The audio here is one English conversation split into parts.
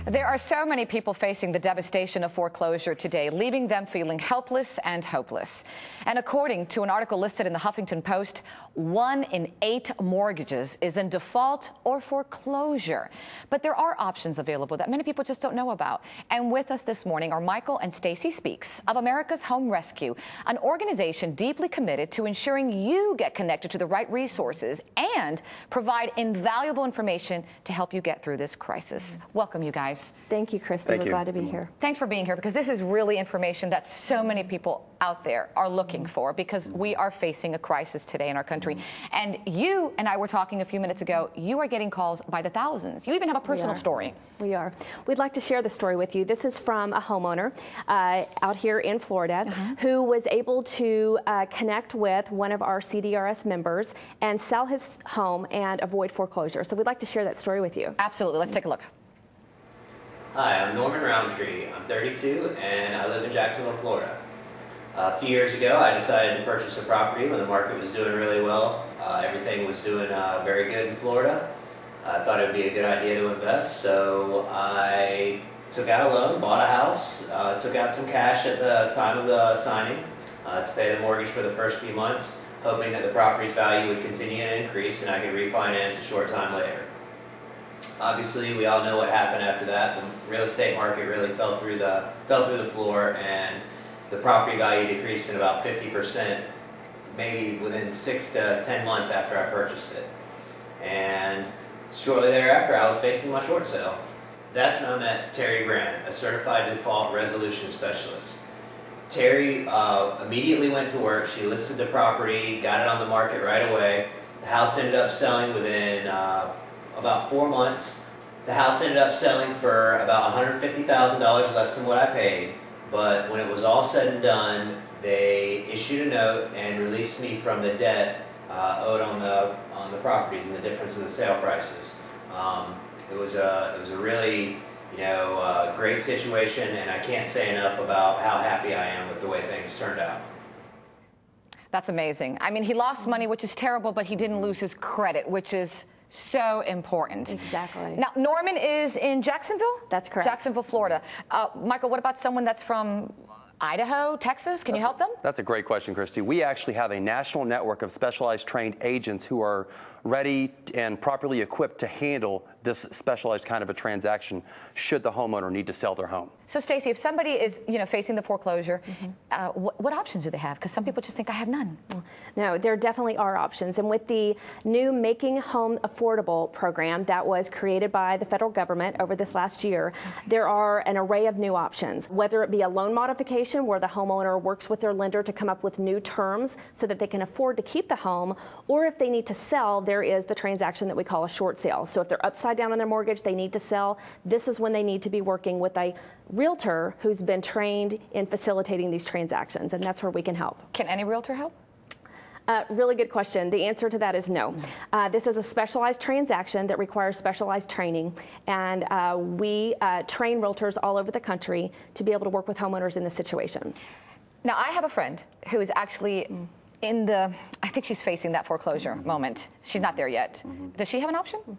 There are so many people facing the devastation of foreclosure today, leaving them feeling helpless and hopeless. And according to an article listed in the Huffington Post, 1 in 8 mortgages is in default or foreclosure. But there are options available that many people just don't know about. And with us this morning are Michael and Stacy Spickes of America's Home Rescue, an organization deeply committed to ensuring you get connected to the right resources and provide invaluable information to help you get through this crisis. Welcome, you guys. Thank you, Christy. We're glad to be here. Thanks for being here, because this is really information that so many people out there are looking for, because we are facing a crisis today in our country. And you and I were talking a few minutes ago. You are getting calls by the thousands. You even have a personal story. We are. We'd like to share the story with you. This is from a homeowner out here in Florida who was able to connect with one of our CDRS members and sell his home and avoid foreclosure. So we'd like to share that story with you. Absolutely. Let's take a look. Hi, I'm Norman Roundtree. I'm 32 and I live in Jacksonville, Florida. A few years ago, I decided to purchase a property when the market was doing really well. Everything was doing very good in Florida. I thought it would be a good idea to invest, so I took out a loan, bought a house, took out some cash at the time of the signing to pay the mortgage for the first few months, hoping that the property's value would continue to increase and I could refinance a short time later. Obviously, we all know what happened after that. The real estate market really fell through the floor, and the property value decreased in about 50%, maybe within 6 to 10 months after I purchased it. And shortly thereafter, I was facing my short sale. That's when I met Terry Grant, a certified default resolution specialist. Terry immediately went to work. She listed the property, got it on the market right away. The house ended up selling within about 4 months. The house ended up selling for about $150,000 less than what I paid, but when it was all said and done, they issued a note and released me from the debt owed on the properties and the difference in the sale prices. It was a really great situation, and I can't say enough about how happy I am with the way things turned out. That's amazing. I mean, he lost money, which is terrible, but he didn't lose his credit, which is so important. Exactly. Now, Norman is in Jacksonville? That's correct. Jacksonville, Florida. Michael, what about someone that's from Idaho, Texas? Can you help them? That's a great question, Christy. We actually have a national network of specialized trained agents who are ready and properly equipped to handle this specialized kind of a transaction should the homeowner need to sell their home. So, Stacy, if somebody is facing the foreclosure, what options do they have? Because some people just think I have none. No, there definitely are options. And with the new Making Home Affordable program that was created by the federal government over this last year, there are an array of new options, whether it be a loan modification where the homeowner works with their lender to come up with new terms so that they can afford to keep the home, or if they need to sell, there is the transaction that we call a short sale. So if they're upside down on their mortgage, they need to sell. This is when they need to be working with a realtor who's been trained in facilitating these transactions, and that's where we can help. Can any realtor help? Really good question. The answer to that is no. This is a specialized transaction that requires specialized training, and we train realtors all over the country to be able to work with homeowners in this situation. Now, I have a friend who is actually I think she's facing that foreclosure moment. She's not there yet. Does she have an option?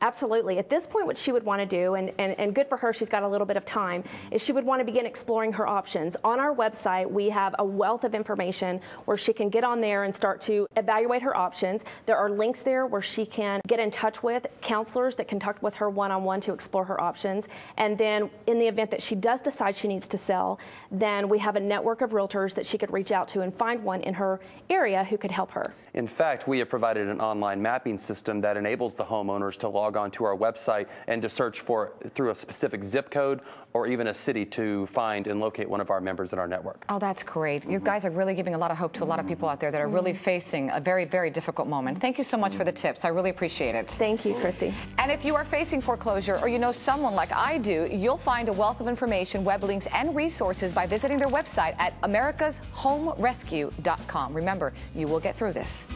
Absolutely. At this point, what she would want to do, and good for her, she's got a little bit of time, is she would want to begin exploring her options. On our website, we have a wealth of information where she can get on there and start to evaluate her options. There are links there where she can get in touch with counselors that can talk with her one-on-one to explore her options. And then in the event that she does decide she needs to sell, then we have a network of realtors that she could reach out to and find one in her area who could help her. In fact, we have provided an online mapping system that enables the homeowners to log on to our website and to search for through a specific zip code or even a city to find and locate one of our members in our network. Oh, that's great. You guys are really giving a lot of hope to a lot of people out there that are really facing a very, very difficult moment. Thank you so much for the tips. I really appreciate it. Thank you, Christy. And if you are facing foreclosure or you know someone like I do, you'll find a wealth of information, web links, and resources by visiting their website at americashomerescue.com. Remember, you will get through this.